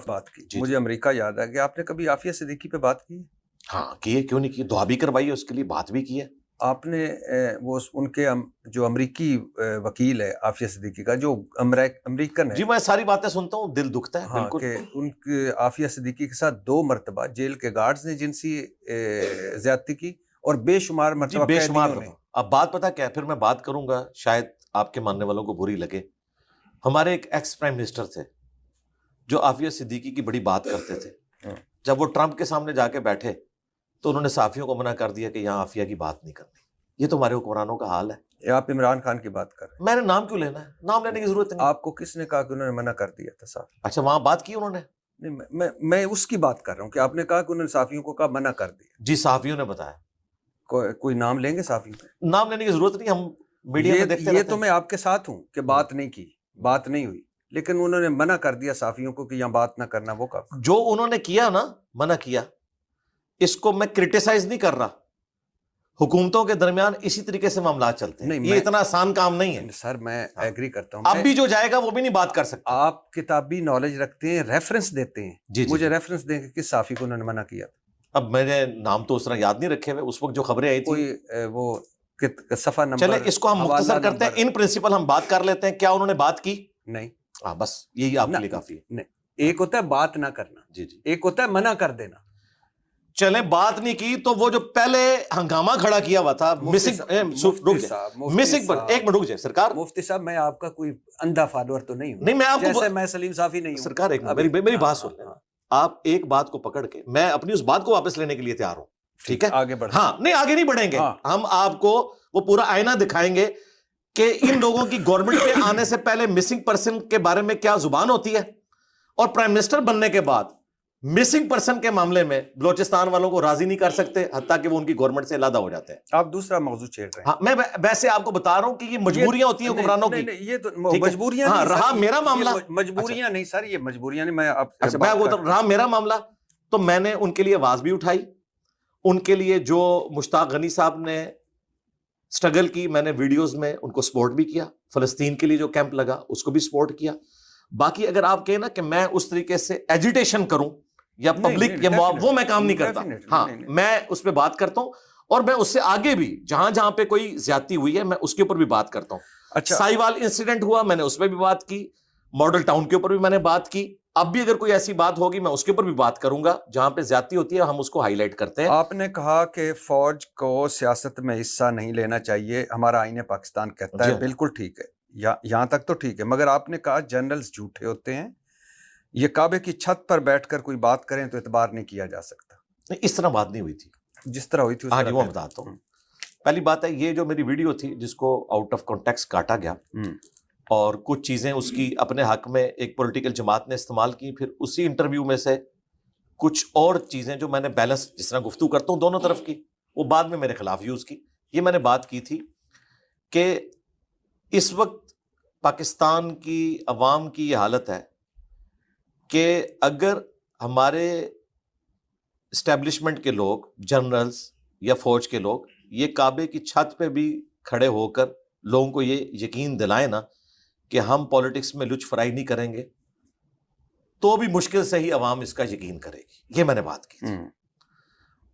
بات کی جی مجھے امریکہ یاد آ گیا. آپ نے کبھی عافیہ صدیقی پہ بات کی؟ ہاں کی ہے، کیوں نہیں کی؟ دعا بھی کروائی ہے اس کے لیے، بات بھی کی ہے. آپ نے وہ ان کے جو امریکی وکیل ہے عافیہ صدیقی کا، جو امریکن ہے، جی میں ساری باتیں سنتا ہوں، دل دکھتا ہے. ہاں، بالکل کہ ان کے عافیہ صدیقی کے ساتھ 2 مرتبہ جیل کے گارڈز نے جنسی زیادتی کی اور بے شمار جی مرتبہ بے شمار قیدیوں نے. دفعہ. اب بات پتہ کیا ہے، پھر میں بات کروں گا، شاید آپ کے ماننے والوں کو بری لگے. ہمارے ایک ایکس پرائم منسٹر تھے جو عافیہ صدیقی کی بڑی بات کرتے تھے. جب وہ ٹرمپ کے سامنے جا کے بیٹھے تو انہوں نے صحافیوں کو منع کر دیا کہ یہاں عافیہ کی بات نہیں کرنی. یہ تو ہمارے حکمرانوں کا حال ہے. یہ آپ عمران خان کی بات کر رہے ہیں. میں نے نام کیوں لینا ہے؟ نام لینے کی ضرورت نہیں. آپ کو کس نے کہا کہ انہوں نے منع کر دیا تھا صاحب؟ اچھا وہاں بات کی انہوں نے؟ نہیں، میں اس کی بات کر رہا ہوں کہ آپ نے کہا کہ انہوں نے صحافیوں کو کہا منع کر دیا. جی صحافیوں نے بتایا. کوئی نام لیں گے صحافی پہ؟ نام لینے کی ضرورت نہیں، ہم میڈیا میں دیکھتے یہ رہتے تو ہیں. میں آپ کے ساتھ ہوں کہ بات نہیں کی، بات نہیں ہوئی، لیکن انہوں نے منع کر دیا صحافیوں کو کہ یہاں بات نہ کرنا. وہ کب؟ جو انہوں نے کیا نا، منع کیا، اس کو میں کرٹیسائز نہیں کر رہا. حکومتوں کے درمیان اسی طریقے سے معاملات چلتے ہیں. یہ اتنا آسان کام نہیں ہے سر. میں ایگری کرتا ہوں. اب بھی جو جائے گا وہ بھی نہیں بات کر سکتا. آپ کتابی نالج رکھتے ہیں، ریفرنس دیتے ہیں. جی مجھے ریفرنس دیں کہ کس صحافی کو انہوں نے منع کیا. اب میرے نام تو اس طرح یاد نہیں رکھے ہوئے. اس وقت جو خبریں آئی تھی، کوئی وہ صفحہ نمبر، چلے اس کو ہم مختصر کرتے ہیں. ان پرنسپل ہم بات کر لیتے ہیں. کیا انہوں نے بات کی؟ نہیں. ہاں بس یہی آپ کے لیے کافی ہے. نہیں، ایک ہوتا ہے بات نہ کرنا، جی جی، ایک ہوتا ہے منع کر دینا. چلیں بات نہیں کی تو وہ جو پہلے ہنگامہ کھڑا کیا ہوا تھا مسنگ پر، ایک منٹ رک جائے سرکار. مفتی صاحب میں آپ کا کوئی اندھا فالوور تو نہیں ہوں. نہیں میں آپ کو جیسے میں سلیم صافی نہیں ہوں. سرکار ایک میری بات سن لیں. آپ ایک بات کو پکڑ کے، میں اپنی اس بات کو واپس لینے کے لیے تیار ہوں. ٹھیک ہے آگے بڑھ. ہاں نہیں آگے نہیں بڑھیں گے. ہم آپ کو وہ پورا آئینہ دکھائیں گے کہ ان لوگوں کی گورنمنٹ پہ آنے سے پہلے مسنگ پرسن کے بارے میں کیا زبان ہوتی ہے، اور پرائم منسٹر بننے کے بعد مسنگ پرسن کے معاملے میں بلوچستان والوں کو راضی نہیں کر سکتے، حتیٰ کہ وہ ان کی گورنمنٹ سے علیحدہ ہو جاتے ہیں. آپ دوسرا موضوع چھیڑ رہے ہیں. ہاں میں ویسے آپ کو بتا رہا ہوں کہ یہ مجبوریاں ہوتی ہیں حکمرانوں کی. یہ تو مجبوریاں ہاں رہا میرا معاملہ، مجبوریاں نہیں سر، یہ مجبوریاں نہیں. میں رہا میرا معاملہ تو میں نے ان کے لیے آواز بھی اٹھائی. ان کے لیے جو مشتاق غنی صاحب نے سٹرگل کی، میں نے ویڈیوز میں ان کو سپورٹ بھی کیا. فلسطین کے لیے جو کیمپ لگا اس کو بھی سپورٹ کیا. باقی اگر آپ کہیں نا کہ میں اس طریقے سے ایجیٹیشن کروں یا پبلک یا وہ میں کام نہیں کرتا. ہاں میں اس پہ بات کرتا ہوں، اور میں اس سے آگے بھی جہاں جہاں پہ کوئی زیادتی ہوئی ہے میں اس کے اوپر بھی بات کرتا ہوں. سائیوال انسیڈنٹ ہوا، میں نے اس پہ بھی بات کی. ماڈل ٹاؤن کے اوپر بھی میں نے بات کی. اب بھی اگر کوئی ایسی بات ہوگی میں اس کے اوپر بھی بات کروں گا. جہاں پہ زیادتی ہوتی ہے ہم اس کو ہائی لائٹ کرتے ہیں. آپ نے کہا کہ فوج کو سیاست میں حصہ نہیں لینا چاہیے، ہمارا آئین پاکستان کہتا ہے. بالکل ٹھیک ہے، یہاں تک تو ٹھیک ہے. مگر آپ نے کہا جنرلز جھوٹے ہوتے ہیں، یہ کعبے کی چھت پر بیٹھ کر کوئی بات کریں تو اعتبار نہیں کیا جا سکتا. اس طرح بات نہیں ہوئی تھی. جس طرح ہوئی تھی ہاں جی وہ بتاتا ہوں. پہلی بات ہے یہ جو میری ویڈیو تھی جس کو آؤٹ آف کانٹیکسٹ کاٹا گیا، اور کچھ چیزیں اس کی اپنے حق میں ایک پولیٹیکل جماعت نے استعمال کی. پھر اسی انٹرویو میں سے کچھ اور چیزیں جو میں نے بیلنس جس طرح گفتگو کرتا ہوں دونوں طرف کی، وہ بعد میں میرے خلاف یوز کی. یہ میں نے بات کی تھی کہ اس وقت پاکستان کی عوام کی یہ حالت ہے کہ اگر ہمارے اسٹیبلشمنٹ کے لوگ، جنرلز یا فوج کے لوگ یہ کعبے کی چھت پہ بھی کھڑے ہو کر لوگوں کو یہ یقین دلائیں نا کہ ہم پالیٹکس میں لچ فرائی نہیں کریں گے، تو بھی مشکل سے ہی عوام اس کا یقین کرے گی. یہ میں نے بات کی تھی.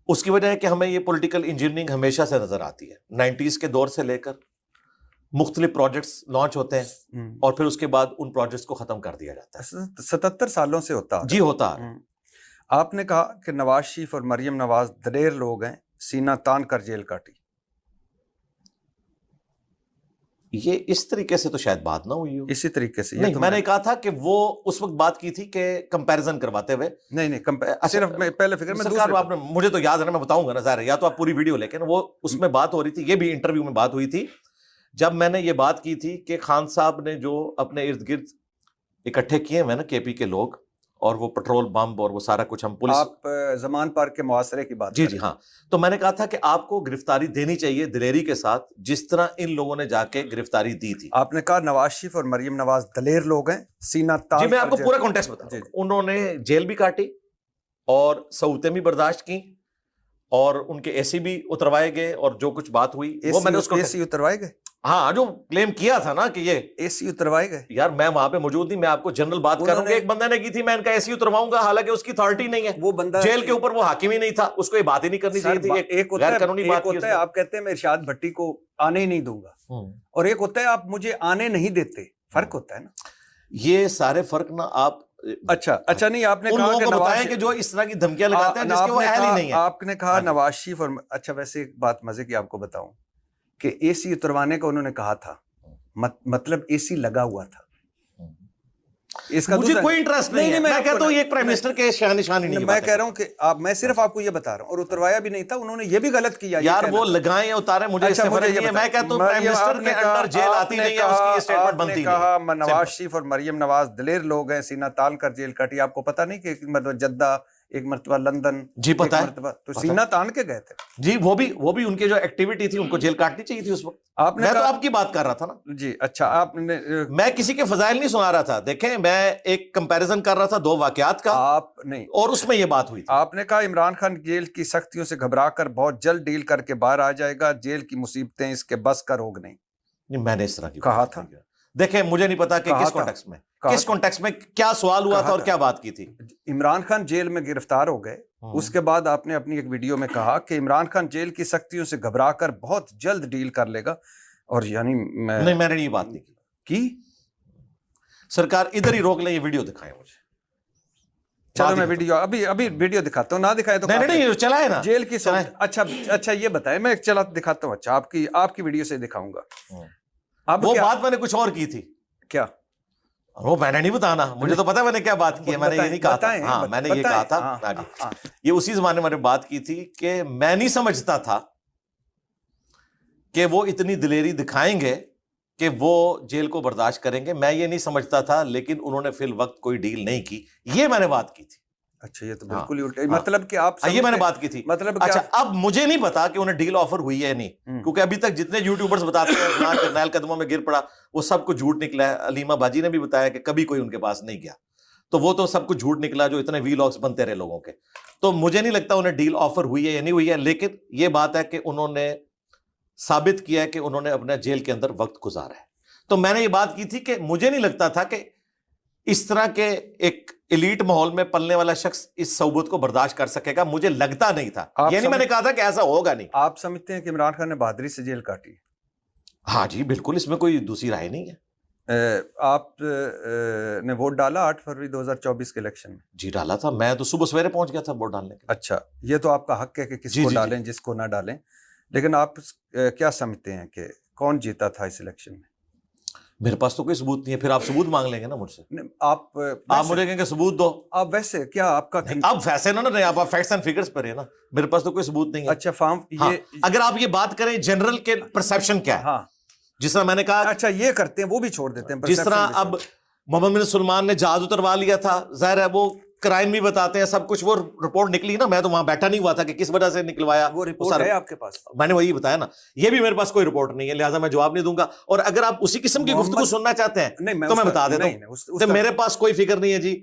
اس کی وجہ ہے کہ ہمیں یہ پولیٹیکل انجینئرنگ ہمیشہ سے نظر آتی ہے. 90s کے دور سے لے کر مختلف پروجیکٹس لانچ ہوتے ہیں اور پھر اس کے بعد ان پروجیکٹس کو ختم کر دیا جاتا ہے. 77 سالوں سے ہوتا ہے. جی ہوتا ہے. آپ نے کہا کہ نواز شریف اور مریم نواز دلیر لوگ ہیں، سینہ تان کر جیل کاٹی. یہ اس طریقے سے تو شاید بات نہ ہوئی ہو. اسی طریقے سے نہیں، میں نے کہا تھا کہ وہ اس وقت بات کی تھی کہ کمپیریزن کرواتے ہوئے. نہیں صرف میں پہلے فکر میں سرکار آپ نے مجھے تو یاد ہے نا، میں بتاؤں گا نا ظاہر ہے، یا تو آپ پوری ویڈیو لے کے نا، وہ اس میں بات ہو رہی تھی. یہ بھی انٹرویو میں بات ہوئی تھی جب میں نے یہ بات کی تھی کہ خان صاحب نے جو اپنے ارد گرد اکٹھے کیے ہوئے نا کے پی کے لوگ، اور وہ پٹرول بمب اور وہ سارا کچھ ہم پولیس. آپ زمان پارک کے محاصرے کی بات. جی ہاں. تو میں نے کہا تھا کہ آپ کو گرفتاری دینی چاہیے دلیری کے ساتھ، جس طرح ان لوگوں نے جا کے گرفتاری دی تھی. آپ نے کہا نواز شریف اور مریم نواز دلیر لوگ ہیں، سینہ تان. جی میں آپ کو پورا کانٹیکسٹ بتا رہا ہوں. انہوں نے جیل بھی کاٹی اور سہولتیں بھی برداشت کی، اور ان کے اے سی بھی اتروائے گئے، اور جو کچھ بات ہوئی وہ میں نے اس کو اے سی اتروائے گئے. ہاں جو کلیم کیا تھا نا کہ یہ AC اتروائے گئے. یار میں وہاں پہ موجود نہیں, میں آپ کو جنرل بات کر رہا ہوں کہ ایک بندے نے کی تھی میں ان کا AC اترواؤں گا, حالانکہ اس کی اتھارٹی نہیں ہے, وہ بندہ جیل کے اوپر وہ حاکم ہی نہیں تھا, اس کو یہ بات ہی نہیں کرنی چاہیے تھی. ایک ہوتا ہے آپ کہتے ہیں میں ارشاد بھٹی کو آنے ہی نہیں دوں گا, اور ایک ہوتا ہے آپ مجھے آنے نہیں دیتے, فرق ہوتا ہے نا. یہ سارے فرق نا آپ اچھا نہیں, آپ نے ان کہا لوگوں کہ کو بتائیں کہ جو اس طرح کی دھمکیاں لگاتے ہیں جس کے وہ اہل ہی نہیں ہے. آپ نے کہا نواز شریف, اور اچھا ویسے ایک بات مزے کی آپ کو بتاؤں کہ AC اتروانے کا انہوں نے کہا تھا, مطلب AC لگا ہوا تھا. اس کا مجھے کوئی انٹرسٹ نہیں ہے, میں کہتا ہوں یہ ایک پرائم منسٹر کے شان نشان ہی نہیں ہے. میں کہہ رہا ہوں کہ میں صرف آپ کو یہ بتا رہا ہوں, اور اتروایا بھی نہیں تھا, انہوں نے یہ بھی غلط کیا یار, وہ لگائیں یا اتاریں مجھے اس سے فرق نہیں ہے. میں کہتا ہوں پرائم منسٹر کے انڈر جیل آتی نہیں ہے, اس کی اسٹیٹمنٹ بنتی نہیں ہے. کہا نواز شریف اور مریم نواز دلیر لوگ ہیں, سینہ تان کر جیل کاٹی. آپ کو پتہ نہیں کہ مطلب جدہ, ایک مرتبہ لندن, جی پتہ ہے, تو سینہ تان کے گئے تھے. جی وہ بھی ان کی جو ایکٹیویٹی تھی ان کو جیل کاٹنی چاہیے تھی اس وقت. میں تو آپ کی بات کر رہا تھا نا جی. اچھا آپ نے, میں کسی کے فضائل نہیں سنا رہا تھا. دیکھیں میں ایک کمپیریزن کر رہا تھا دو واقعات کا, آپ نہیں, اور اس میں یہ بات ہوئی تھی. آپ نے کہا عمران خان جیل کی سختیوں سے گھبرا کر بہت جلد ڈیل کر کے باہر آ جائے گا, جیل کی مصیبتیں اس کے بس کا روگ نہیں. میں نے اس طرح کی کہا تھا. دیکھیں مجھے نہیں پتا کہ کس کانٹیکسٹ میں کیا سوال ہوا تھا اور کیا بات کی تھی. عمران خان جیل میں گرفتار ہو گئے, اس کے بعد آپ نے اپنی ایک ویڈیو میں کہا کہ عمران خان جیل کی سختیوں سے گھبرا کر بہت جلد ڈیل کر لے گا, اور یعنی نہیں, میں نے یہ بات نہیں کی. سرکار ادھر ہی روک لیں, یہ ویڈیو دکھائیں مجھے. چلو میں ویڈیو ابھی ویڈیو دکھاتا ہوں, نہ دکھائے تو نہیں چلائے نا جیل کی. اچھا یہ بتائیں, میں چلا دکھاتا ہوں. اچھا آپ کی ویڈیو سے دکھاؤں گا. وہ بات میں نے کچھ اور کی تھی. کیا وہ میں نے نہیں بتانا, مجھے تو پتا میں نے کیا بات کی ہے. میں نے یہ نہیں کہا تھا, ہاں میں نے یہ کہا تھا, یہ اسی زمانے میں نے بات کی تھی کہ میں نہیں سمجھتا تھا کہ وہ اتنی دلیری دکھائیں گے کہ وہ جیل کو برداشت کریں گے. میں یہ نہیں سمجھتا تھا, لیکن انہوں نے فی الوقت کوئی ڈیل نہیں کی. یہ میں نے بات کی تھی. اچھا یہ تو بالکل ہی الٹا, مطلب کہ آپ یہ میں نے بات کی تھی. مطلب اچھا اب مجھے نہیں پتا کہ انہیں ڈیل آفر ہوئی ہے نہیں, کیونکہ ابھی تک جتنے یوٹیوبرز بتاتے ہیں جرنیل قدموں میں گر پڑا, وہ سب کچھ جھوٹ نکلا ہے. علیمہ باجی نے بھی بتایا کہ کبھی کوئی ان کے پاس نہیں گیا, تو وہ تو سب کچھ جھوٹ نکلا جو اتنے ویلاگز بنتے رہے لوگوں کے. تو مجھے نہیں لگتا انہیں ڈیل آفر ہوئی ہے یا نہیں ہوئی ہے, لیکن یہ بات ہے کہ انہوں نے ثابت کیا ہے کہ انہوں نے اپنا جیل کے اندر وقت گزارا ہے. تو میں نے یہ بات کی تھی کہ مجھے نہیں لگتا تھا کہ اس طرح کے ایک ایلیٹ ماحول میں پلنے والا شخص اس صعوبت کو برداشت کر سکے گا. مجھے لگتا نہیں تھا, یعنی میں نے کہا تھا کہ ایسا ہوگا نہیں. آپ سمجھتے ہیں کہ عمران خان نے بہادری سے جیل کاٹی؟ ہاں جی بالکل, اس میں کوئی دوسری رائے نہیں ہے. آپ نے ووٹ ڈالا 8 فروری 2024 کے الیکشن میں؟ جی ڈالا تھا, میں تو صبح سویرے پہنچ گیا تھا ووٹ ڈالنے کے. اچھا یہ تو آپ کا حق ہے کہ کس کو ڈالیں جس کو نہ ڈالیں, لیکن آپ کیا سمجھتے ہیں کہ کون جیتا تھا اس الیکشن میں؟ میرے پاس تو کوئی ثبوت نہیں ہے. پھر آپ ثبوت مانگ لیں گے نا مجھ سے. آپ مجھے کہیں گے ثبوت دو. آپ ویسے کیا آپ کا آپ ویسے نا نہیں, آپ فیکٹس اینڈ فگرز پر ہے نا, میرے پاس تو کوئی ثبوت نہیں ہے. اچھا فارم اگر آپ یہ بات کریں جنرل کے پرسیپشن کیا ہے, جس طرح میں نے کہا, اچھا یہ کرتے ہیں وہ بھی چھوڑ دیتے ہیں. جس طرح اب محمد بن سلمان نے جہاز اتروا لیا تھا, ظاہر ہے وہ کرائم بھی بتاتے ہیں سب کچھ, وہ رپورٹ نکلی نا, میں تو وہاں بیٹھا نہیں ہوا تھا کہ کس وجہ سے نکلوایا. وہ رپورٹ ہے آپ کے پاس؟ میں نے وہی بتایا نا, یہ بھی میرے پاس کوئی رپورٹ نہیں ہے, لہٰذا میں جواب نہیں دوں گا. اور اگر آپ اسی قسم کی گفتگو سننا چاہتے ہیں تو میں بتا دیتا ہوں, میرے پاس کوئی فکر نہیں ہے جی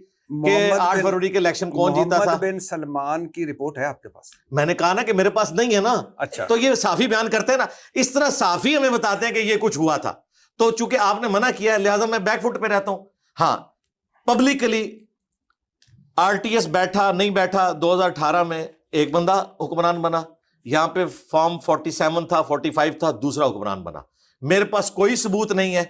کہ 8 فروری کے الیکشن کون جیتا تھا. محمد بن سلمان کی رپورٹ ہے آپ کے پاس؟ میں نے کہا نا کہ میرے پاس نہیں ہے نا. اچھا تو یہ صحافی بیان کرتے ہیں نا, اس طرح صحافی ہمیں بتاتے ہیں کہ یہ کچھ ہوا تھا, تو چونکہ آپ نے منع کیا ہے لہٰذا میں بیک فٹ پہ رہتا ہوں. ہاں پبلکلی آر ٹی ایس بیٹھا نہیں بیٹھا, 2018 میں ایک بندہ حکمران بنا, یہاں پہ فارم 47 تھا 45 تھا, دوسرا حکمران بنا. میرے پاس کوئی ثبوت نہیں ہے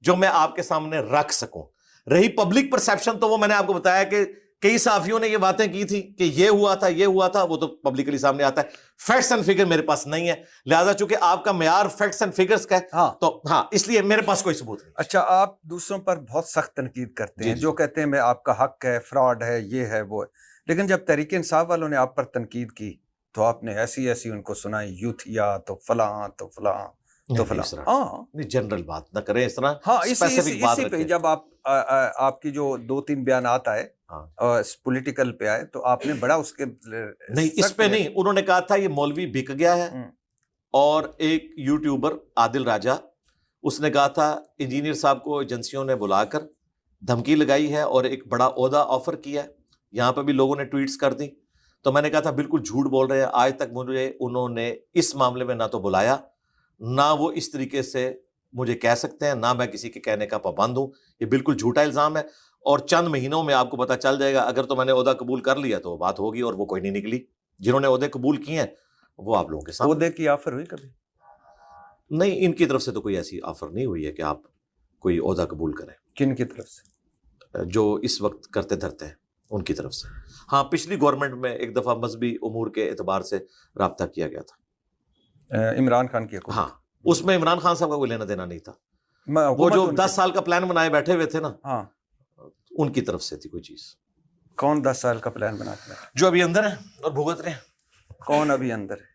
جو میں آپ کے سامنے رکھ سکوں. رہی پبلک پرسیپشن, تو وہ میں نے آپ کو بتایا کہ کئی صحافیوں نے یہ باتیں کی تھی کہ یہ ہوا تھا, وہ تو پبلکلی سامنے آتا ہے. فیکٹس اینڈ فگر میرے پاس نہیں ہے, لہٰذا چونکہ آپ کا معیار فیکٹس اینڈ فگرز کا ہے, تو ہاں اس لیے میرے پاس کوئی ثبوت نہیں. اچھا آپ دوسروں پر بہت سخت تنقید کرتے ہیں, جو کہتے ہیں میں آپ کا حق ہے, فراڈ ہے, یہ ہے وہ ہے, لیکن جب تحریک انصاف والوں نے آپ پر تنقید کی تو آپ نے ایسی ان کو سنائی, یوتھیا تو فلاں تو فلاں تو فلاں. نہیں جنرل بات نہ کریں اس طرح. ہاں اسی پہ جب آپ کی جو 2-3 بیانات آئے پولیٹیکل پہ آئے تو آپ نے بڑا اس کے نہیں, اس پہ نہیں, انہوں نے کہا تھا یہ مولوی بک گیا ہے. اور ایک یوٹیوبر عادل راجہ, اس نے کہا تھا انجینئر صاحب کو ایجنسیوں نے بلا کر دھمکی لگائی ہے اور ایک بڑا عہدہ آفر کیا ہے. یہاں پہ بھی لوگوں نے ٹویٹس کر دی. تو میں نے کہا تھا بالکل جھوٹ بول رہے ہیں, آج تک مجھے انہوں نے اس معاملے میں نہ تو بلایا, نہ وہ اس طریقے سے مجھے کہہ سکتے ہیں، نہ میں کسی کے کہنے کا پابند ہوں. یہ بالکل جھوٹا الزام ہے، اور چند مہینوں میں آپ کو پتہ چل جائے گا. اگر تو میں نے عہدہ قبول کر لیا تو بات ہوگی، اور وہ کوئی نہیں نکلی. جنہوں نے عہدے قبول کیے ہیں وہ آپ لوگوں کے سامنے. عہدے کی آفر ہوئی کبھی؟ نہیں، ان کی طرف سے تو کوئی ایسی آفر نہیں ہوئی ہے کہ آپ کوئی عہدہ قبول کریں. کن کی طرف سے؟ جو اس وقت کرتے دھرتے ہیں ان کی طرف سے. ہاں، پچھلی گورنمنٹ میں ایک دفعہ مذہبی امور کے اعتبار سے رابطہ کیا گیا تھا، عمران خان کی حکومت. ہاں، اس میں عمران خان صاحب کا کوئی لینا دینا نہیں تھا. وہ حکومت جو ان کی- 10 سال کا پلان بنائے بیٹھے ہوئے تھے نا، ہاں، ان کی طرف سے تھی کوئی چیز. کون 10 سال کا پلان بناتا ہے؟ جو ابھی اندر ہیں اور بھگت رہے ہیں. کون ابھی اندر ہے؟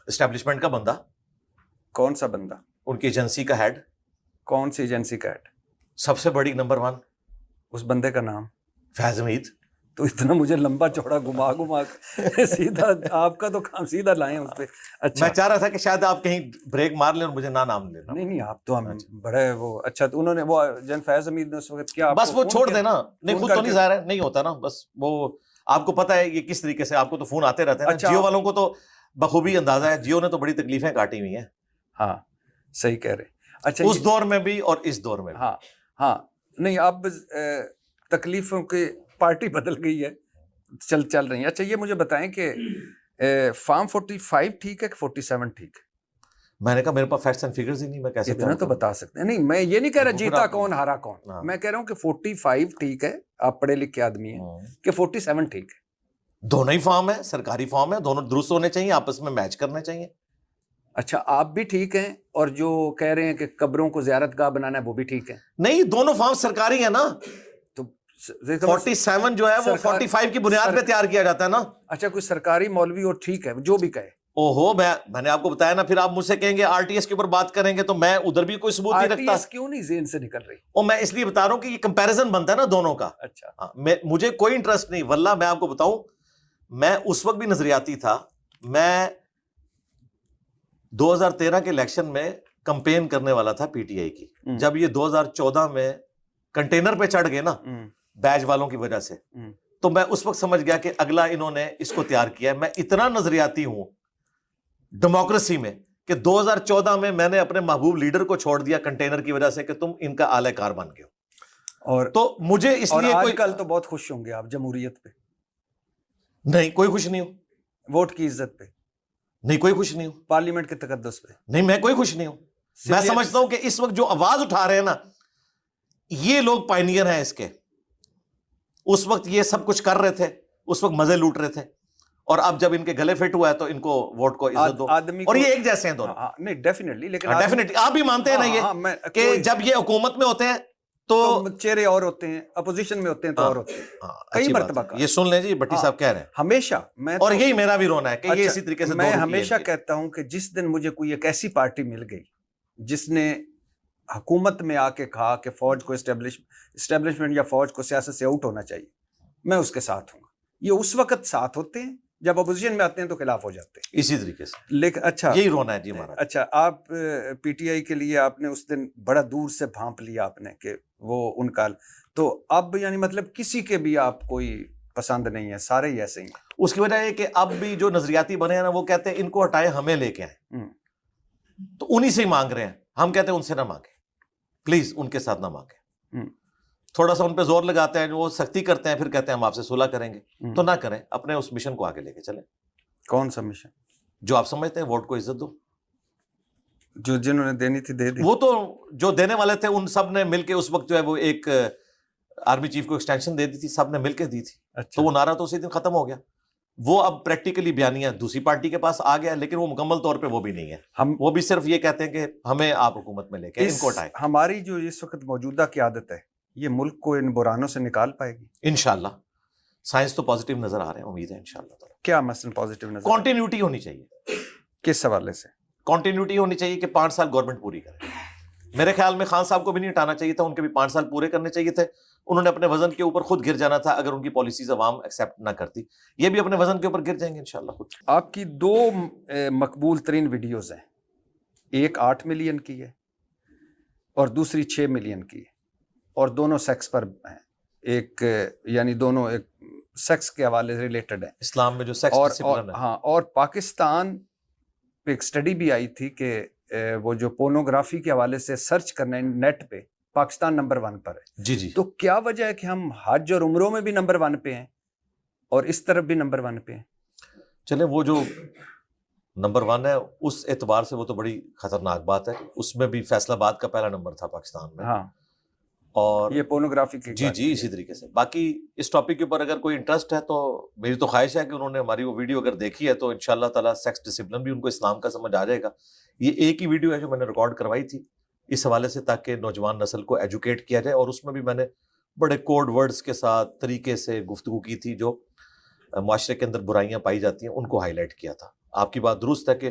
اسٹیبلشمنٹ کا بندہ، کون سا بندہ؟ ان کی ایجنسی کا ہیڈ، کون سی ایجنسی کا ہیڈ؟ سب سے بڑی نمبر 1 اس بندے کا نام؟ فیض حمید. تو اتنا مجھے لمبا چوڑا گھما کے سیدھا آپ کا تو کام سیدھا لائیں اس پہ. اچھا، میں چاہ رہا تھا کہ شاید آپ کہیں بریک مار لیں اور مجھے نام لینا. نہیں آپ تو ہم بڑے وہ. اچھا، تو انہوں نے وہ جن فیض حمید نے اس وقت کیا؟ بس وہ چھوڑ دینا. نہیں، خود تو نہیں ظاہر ہے، نہیں ہوتا نا. بس وہ آپ کو پتا ہے یہ کس طریقے سے، آپ کو تو فون آتے رہتے ہیں. جیو والوں کو تو بخوبی اندازہ ہے، جیو نے تو بڑی تکلیفیں کاٹی ہوئی ہیں. ہاں، صحیح کہہ رہے. اچھا، اس دور میں بھی اور اس دور میں بھی. ہاں نہیں، اب تکلیفوں کی پارٹی بدل گئی ہے، چل رہی ہیں. اچھا، یہ مجھے بتائیں کہ فارم 45 ٹھیک ہے کہ 47 ٹھیک ہے؟ میں نے کہا میرے پاس فیکٹس اینڈ فگرز ہی نہیں، میں کیسے اتنا تو بتا سکتے ہیں. نہیں، میں یہ نہیں کہہ رہا جیتا کون ہارا کون، میں کہہ رہا ہوں کہ 45 ٹھیک ہے، آپ پڑھے لکھے آدمی ہیں، کہ 47 ٹھیک ہے. دونوں ہی فارم ہے، سرکاری فارم ہے، دونوں درست ہونے چاہیے، آپس میں میچ کرنے چاہیے. اچھا، آپ بھی ٹھیک ہیں، اور جو کہہ رہے ہیں کہ قبروں کو زیارت گاہ بنانا ہے وہ بھی ٹھیک ہے؟ نہیں، دونوں فارم سرکاری ہیں نا. تو 47 جو ہے وہ 45 کی بنیاد پہ تیار کیا جاتا ہے نا. اچھا، کوئی سرکاری مولوی اور ٹھیک ہے جو بھی کہے. اوہو، میں نے آپ کو بتایا نا. پھر آپ مجھ سے کہیں گے آر ٹی ایس کے اوپر بات کریں گے، تو میں ادھر بھی کوئی ثبوت نہیں رکھتا. RTS کیوں نہیں ذہن سے نکل رہی؟ اور میں اس لیے بتا رہا ہوں کہ یہ کمپیریزن بنتا ہے نا دونوں کا. اچھا، مجھے کوئی انٹرسٹ نہیں، واللہ میں آپ کو بتاؤں، میں اس وقت بھی نظریاتی تھا. میں 2013 کے الیکشن میں کمپین کرنے والا تھا پی ٹی آئی کی. جب یہ 2014 میں کنٹینر پہ چڑھ گئے نا بیج والوں کی وجہ سے، تو میں اس وقت سمجھ گیا کہ اگلا انہوں نے اس کو تیار کیا ہے. میں اتنا نظریاتی ہوں ڈیموکریسی میں کہ 2014 میں نے اپنے محبوب لیڈر کو چھوڑ دیا کنٹینر کی وجہ سے کہ تم ان کا اعلی کار بن گئے ہو. اور تو مجھے اس لیے آج کل تو بہت خوش ہوں گے آپ جمہوریت پہ؟ نہیں، کوئی خوش نہیں ہوں. ووٹ کی عزت پہ؟ نہیں، کوئی خوش نہیں ہوں. پارلیمنٹ کے تقدس پہ؟ نہیں، میں کوئی خوش نہیں ہوں. میں سمجھتا ہوں کہ اس وقت جو آواز اٹھا رہے ہیں نا، یہ لوگ پائنیئر ہیں اس کے. اس وقت یہ سب کچھ کر رہے تھے، اس وقت مزے لوٹ رہے تھے، اور اب جب ان کے گلے فٹ ہوا ہے تو ان کو ووٹ کو عزت دو. اور یہ ایک جیسے ہیں دونوں. نہیں، ڈیفینیٹلی. لیکن ڈیفینیٹلی آپ بھی مانتے ہیں نا یہ کہ جب یہ حکومت میں ہوتے ہیں تو چہرے اور ہوتے ہیں، اپوزیشن میں ہوتے ہیں تو اور ہوتے ہیں. کئی مرتبہ یہ سن لیں جی، بٹی صاحب کہہ رہے ہیں ہمیشہ. میں اور یہی میرا بھی رونا ہے کہ یہ اسی طریقے سے میں ہمیشہ کہتا ہوں کہ جس دن مجھے کوئی ایک ایسی پارٹی مل گئی جس نے حکومت میں آ کے کہا کہ فوج کو اسٹیبلشمنٹ یا فوج کو سیاست سے آؤٹ ہونا چاہیے، میں اس کے ساتھ ہوں گا. یہ اس وقت ساتھ ہوتے ہیں جب اپوزیشن میں آتے ہیں تو خلاف ہو جاتے ہیں اسی طریقے سے. لیکن اچھا، یہی رونا ہے جی ہمارا. اچھا، آپ پی ٹی آئی کے لیے آپ نے اس دن بڑا دور سے بھانپ لیا آپ نے کہ وہ ان کا، تو اب یعنی مطلب کسی کے بھی آپ کوئی پسند نہیں ہے، سارے ہی ایسے ہی ہیں؟ اس کی وجہ یہ کہ اب بھی جو نظریاتی بنے ہیں نا، وہ کہتے ہیں ان کو ہٹائے ہمیں لے کے آئیں، تو انہی سے ہی مانگ رہے ہیں. ہم کہتے ہیں ان سے نہ مانگیں، پلیز ان کے ساتھ نہ مانگیں. تھوڑا سا ان پہ زور لگاتے ہیں، وہ سختی کرتے ہیں، پھر کہتے ہیں ہم آپ سے صلح کریں گے. تو نہ کریں، اپنے اس مشن کو آگے لے کے چلیں. کون سا مشن؟ جو آپ سمجھتے ہیں ووٹ کو عزت دو. جو جنہوں نے دینی تھی دے دی. وہ تو جو دینے والے تھے ان سب نے مل کے اس وقت جو ہے وہ ایک آرمی چیف کو ایکسٹینشن دے دی تھی، سب نے مل کے دی تھی. تو وہ نعرہ تو اسی دن ختم ہو گیا. وہ اب پریکٹیکلی بیانیہ دوسری پارٹی کے پاس آ گیا، لیکن وہ مکمل طور پہ وہ بھی نہیں ہے. وہ بھی صرف یہ کہتے ہیں کہ ہمیں آپ حکومت میں لے کے ان کو ہٹائیں. ہماری جو اس وقت موجودہ قیادت ہے یہ ملک کو ان بحرانوں سے نکال پائے گی انشاءاللہ. سائنس تو پازیٹیو نظر آ رہے ہیں، امید ہے انشاءاللہ. کیا مثلا پازیٹیو نظر؟ کانٹینیوٹی ہونی چاہیے. کس حوالے سے کانٹینیوٹی ہونی چاہیے کہ 5 سال گورنمنٹ پوری کرے. میرے خیال میں خان صاحب کو بھی نہیں ہٹانا چاہیے تھا، ان کے بھی 5 سال پورے کرنے چاہیے تھے. انہوں نے اپنے وزن کے اوپر خود گر جانا تھا اگر ان کی پالیسیز عوام ایکسیپٹ نہ کرتی. یہ بھی اپنے وزن کے اوپر گر جائیں گے انشاءاللہ خود. آپ کی 2 مقبول ترین ویڈیوز ہیں، ایک 8 ملین کی ہے اور دوسری 6 ملین کی ہے، اور دونوں سیکس پر ہیں. ایک یعنی دونوں ایک سیکس کے حوالے سے ریلیٹڈ ہیں، اسلام میں جو سیکس ڈسپلن ہے. ہاں، اور پاکستان پہ ایک سٹڈی بھی آئی تھی کہ وہ جو پورنوگرافی کے حوالے سے سرچ کرنا ہے نیٹ پہ، پاکستان نمبر 1 پر ہے. جی جی. تو کیا وجہ ہے کہ ہم حج اور عمروں میں بھی نمبر 1 پہ ہیں اور اس طرف بھی نمبر 1 پہ ہیں؟ چلیں وہ جو نمبر 1 ہے اس اعتبار سے وہ تو بڑی خطرناک بات ہے. اس میں بھی فیصل آباد کا پہلا نمبر تھا پاکستان میں. ہاں، اور یہ پورنوگرافی کی جی جی اسی طریقے سے. باقی اس ٹاپک کے اوپر اگر کوئی انٹرسٹ ہے تو میری تو خواہش ہے کہ انہوں نے ہماری وہ ویڈیو اگر دیکھی ہے تو انشاءاللہ تعالیٰ سیکس ڈسپلن بھی ان کو اسلام کا سمجھ آ جائے گا. یہ ایک ہی ویڈیو ہے جو میں نے ریکارڈ کروائی تھی اس حوالے سے تاکہ نوجوان نسل کو ایجوکیٹ کیا جائے, اور اس میں بھی میں نے بڑے کوڈ ورڈز کے ساتھ طریقے سے گفتگو کی تھی جو معاشرے کے اندر برائیاں پائی جاتی ہیں ان کو ہائی لائٹ کیا تھا. آپ کی بات درست ہے کہ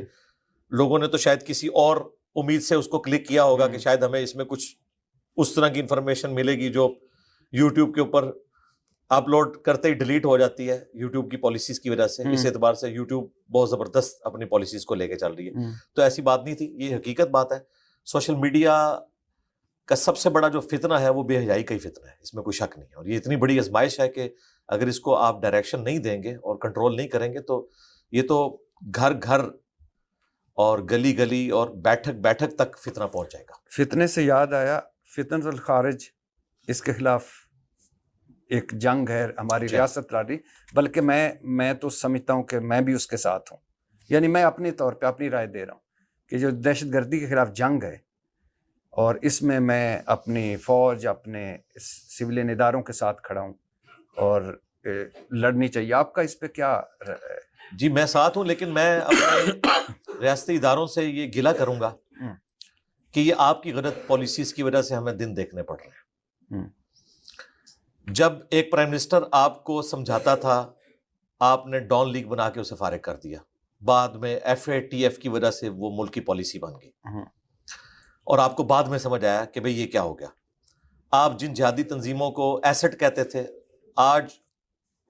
لوگوں نے تو شاید کسی اور امید سے اس کو کلک کیا ہوگا کہ شاید ہمیں اس میں کچھ اس طرح کی انفارمیشن ملے گی جو یوٹیوب کے اوپر اپلوڈ کرتے ہی ڈیلیٹ ہو جاتی ہے یوٹیوب کی پالیسیز کی وجہ سے. اس اعتبار سے یوٹیوب بہت زبردست اپنی پالیسیز کو لے کے چل رہی ہے, تو ایسی بات نہیں تھی, یہ حقیقت بات ہے. سوشل میڈیا کا سب سے بڑا جو فتنہ ہے وہ بے حیائی کا ہی فتنہ ہے, اس میں کوئی شک نہیں ہے. اور یہ اتنی بڑی آزمائش ہے کہ اگر اس کو آپ ڈائریکشن نہیں دیں گے اور کنٹرول نہیں کریں گے تو یہ تو گھر گھر اور گلی گلی اور بیٹھک بیٹھک تک فتنہ پہنچ جائے گا. فتنے سے یاد آیا, فتنۃ الخارج اس کے خلاف ایک جنگ ہے ہماری ریاست لڑ رہی, بلکہ میں تو سمجھتا ہوں کہ میں بھی اس کے ساتھ ہوں. یعنی میں اپنے طور پہ اپنی رائے دے رہا ہوں کہ جو دہشت گردی کے خلاف جنگ ہے اور اس میں اپنی فوج اپنے سولین اداروں کے ساتھ کھڑا ہوں اور لڑنی چاہیے. آپ کا اس پہ کیا رائے ہے؟ جی میں ساتھ ہوں, لیکن میں اپنے ریاستی اداروں سے یہ گلہ کروں گا کہ یہ آپ کی غلط پالیسیز کی وجہ سے ہمیں دن دیکھنے پڑ رہے ہیں. جب ایک پرائم منسٹر آپ کو سمجھاتا تھا آپ نے ڈان لیگ بنا کے اسے فارغ کر دیا, بعد میں FATF کی وجہ سے وہ ملک کی پالیسی بن گئی اور آپ کو بعد میں سمجھ آیا کہ بھئی یہ کیا ہو گیا. آپ جن جہادی تنظیموں کو ایسٹ کہتے تھے آج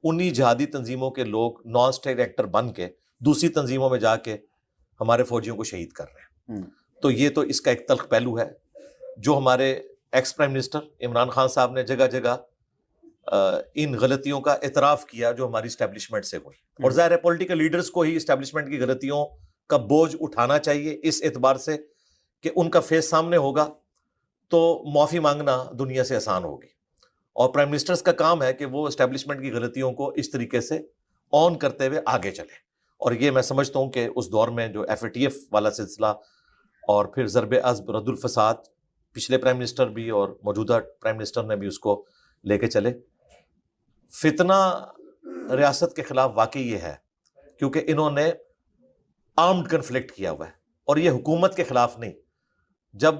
انہی جہادی تنظیموں کے لوگ نان اسٹیٹ ایکٹر بن کے دوسری تنظیموں میں جا کے ہمارے فوجیوں کو شہید کر رہے ہیں. تو یہ تو اس کا ایک تلخ پہلو ہے جو ہمارے ex prime minister Imran Khan صاحب نے جگہ جگہ ان غلطیوں کا اعتراف کیا جو ہماری اسٹیبلشمنٹ سے ہوئی. اور ظاہر ہے پولیٹیکل لیڈرز کو ہی اسٹیبلشمنٹ کی غلطیوں کا بوجھ اٹھانا چاہیے اس اعتبار سے کہ ان کا فیس سامنے ہوگا تو معافی مانگنا دنیا سے آسان ہوگی. اور پرائم منسٹرز کا کام ہے کہ وہ اسٹیبلشمنٹ کی غلطیوں کو اس طریقے سے آن کرتے ہوئے آگے چلے. اور یہ میں سمجھتا ہوں کہ اس دور میں جو FATF والا سلسلہ اور پھر ضرب عضب رد الفساد پچھلے پرائم منسٹر بھی اور موجودہ پرائم منسٹر نے بھی اس کو لے کے چلے. فتنہ ریاست کے خلاف واقعی یہ ہے کیونکہ انہوں نے آرمڈ کنفلکٹ کیا ہوا ہے اور یہ حکومت کے خلاف نہیں. جب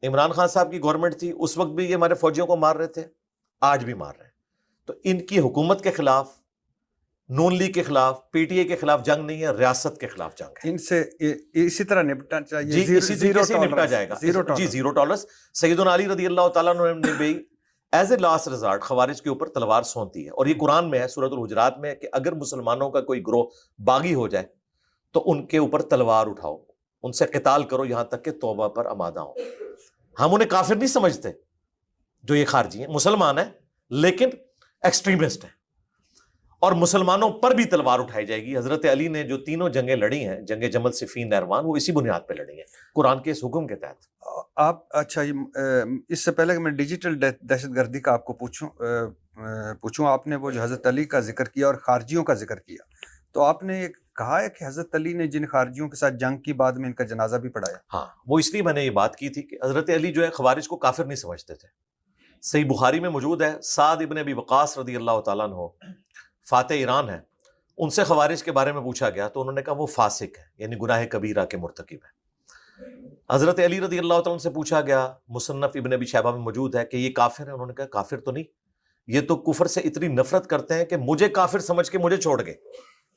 عمران خان صاحب کی گورنمنٹ تھی اس وقت بھی یہ ہمارے فوجیوں کو مار رہے تھے, آج بھی مار رہے ہیں. تو ان کی حکومت کے خلاف, نون لیگ کے خلاف, PTI کے خلاف جنگ نہیں ہے, ریاست کے خلاف جنگ ہے. ان سے اسی طرح نپٹنا چاہیے. جی اسی طریقے سے نپٹا جائے گا. جی زیرو ٹالرنس. سیدنا علی رضی اللہ تعالیٰ نے بھی ایز اے لاسٹ ریزارٹ خوارج کے اوپر تلوار سونتی ہے, اور یہ قرآن میں ہے سورۃ الحجرات میں کہ اگر مسلمانوں کا کوئی گروہ باغی ہو جائے تو ان کے اوپر تلوار اٹھاؤ, ان سے قتال کرو یہاں تک کہ توبہ پر آمادہ ہو. ہم انہیں کافر نہیں سمجھتے جو یہ خارجی ہیں, مسلمان ہیں لیکن ایکسٹریمسٹ ہیں, اور مسلمانوں پر بھی تلوار اٹھائی جائے گی. حضرت علی نے جو تینوں جنگیں لڑی ہیں, جنگ جمل, صفین, نہروان, وہ اسی بنیاد پہ لڑی ہیں قرآن کے اس حکم کے تحت. آپ اچھا اس سے پہلے کہ میں ڈیجیٹل دہشت گردی کا آپ کو پوچھوں, آپ نے وہ جو حضرت علی کا ذکر کیا اور خارجیوں کا ذکر کیا, تو آپ نے یہ کہا ہے کہ حضرت علی نے جن خارجیوں کے ساتھ جنگ کی بعد میں ان کا جنازہ بھی پڑھایا. ہاں وہ اس لیے میں نے یہ بات کی تھی کہ حضرت علی جو ہے خوارج کو کافر نہیں سمجھتے تھے. صحیح بخاری میں موجود ہے, سعد ابن ابی وقاص رضی اللہ تعالیٰ عنہ فاتح ایران ہے, ان سے خوارج کے بارے میں پوچھا گیا تو انہوں نے کہا وہ فاسق ہے, یعنی گناہ کبیرہ کے مرتکب ہے. حضرت علی رضی اللہ تعالیٰ عنہ سے پوچھا گیا, مصنف ابن ابی شیبہ میں موجود ہے, کہ یہ کافر ہے؟ انہوں نے کہا کافر تو نہیں, یہ تو کفر سے اتنی نفرت کرتے ہیں کہ مجھے کافر سمجھ کے مجھے چھوڑ گئے.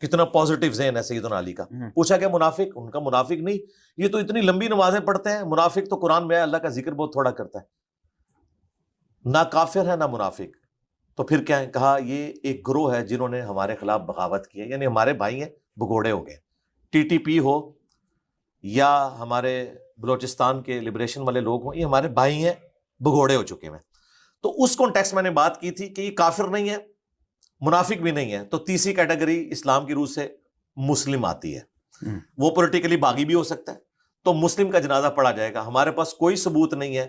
کتنا پازیٹیو ذہن ہے سیدنا علی کا. پوچھا گیا منافق؟ ان کا منافق نہیں, یہ تو اتنی لمبی نمازیں پڑھتے ہیں, منافق تو قرآن میں ہے, اللہ کا ذکر بہت تھوڑا کرتا ہے, نہ کافر ہے نہ منافق. تو پھر کیا ہے؟ کہا یہ ایک گروہ ہے جنہوں نے ہمارے خلاف بغاوت کی ہے, یعنی ہمارے بھائی ہیں, بگوڑے ہو گئے. TTP ہو یا ہمارے بلوچستان کے لبریشن والے لوگ ہوں, یہ ہمارے بھائی ہیں, بگوڑے ہو چکے ہیں. تو اس کانٹیکسٹ میں نے بات کی تھی کہ یہ کافر نہیں ہے, منافق بھی نہیں ہے. تو تیسری کیٹیگری اسلام کی روح سے مسلم آتی ہے, وہ پولیٹیکلی باغی بھی ہو سکتا ہے. تو مسلم کا جنازہ پڑھا جائے گا. ہمارے پاس کوئی ثبوت نہیں ہے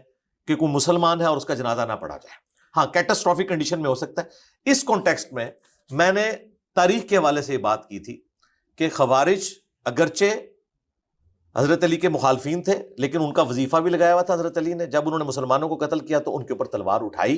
کہ کوئی مسلمان ہے اور اس کا جنازہ نہ پڑھا جائے. ہاں کیٹاسٹرافک کنڈیشن میں ہو سکتا ہے. اس کانٹیکسٹ میں نے تاریخ کے حوالے سے یہ بات کی تھی کہ خوارج اگرچہ حضرت علی کے مخالفین تھے لیکن ان کا وظیفہ بھی لگایا ہوا تھا حضرت علی نے. جب انہوں نے مسلمانوں کو قتل کیا تو ان کے اوپر تلوار اٹھائی